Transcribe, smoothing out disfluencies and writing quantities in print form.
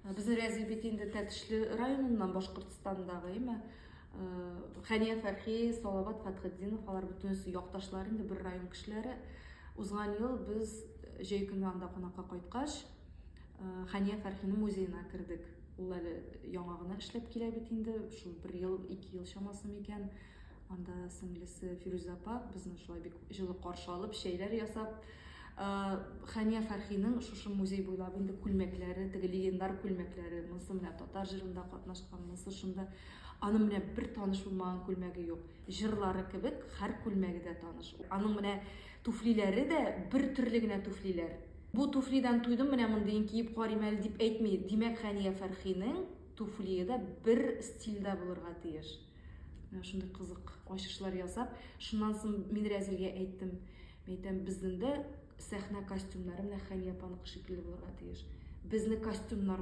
Біздің Рязиль бит инде Тәтішлі районынан Башқұртстандагы эме Хания Фәрхи, Салават Фатхетдинов, алар бүтүнүсү якташлар инде бир район кишилери. Узган ел біз жай күнү анда конакка кайткач, Хания Фәрхинин музейине кирдик. Ул әле яңа гына эшләп килә бит инде, шул 1 ел, 2 ел чамасы микән. Анда сеңлесе Фирүзә апа безне шулай бик җылы каршы алып, шәйләр ясап, Хания Фәрхинең шушы музей буйлап инде күлмәкләре, теге легендар күлмәкләре, монысы менә татар җырында катнашкан, монысы шунда. Аның менә бер таныш булмаган күлмәге юк. Җырлары кебек, һәр күлмәге дә таныш. Аның менә туфлиләре дә бер төрле генә туфлиләр. Бу туфлидан туйдым, менә мондыйын киеп карыйм әле дип әйтми. Димәк, Хания Фәрхинең туфлие дә бер стильдә булырга тиеш. Шундай кызык ачышлар ясап, шуннан соң мин Рязильгә әйттем. Әйтәм, безнең дә сәхнә костюмнары менә Хания апаныкы шикелле булырга тиеш. Безне костюмнар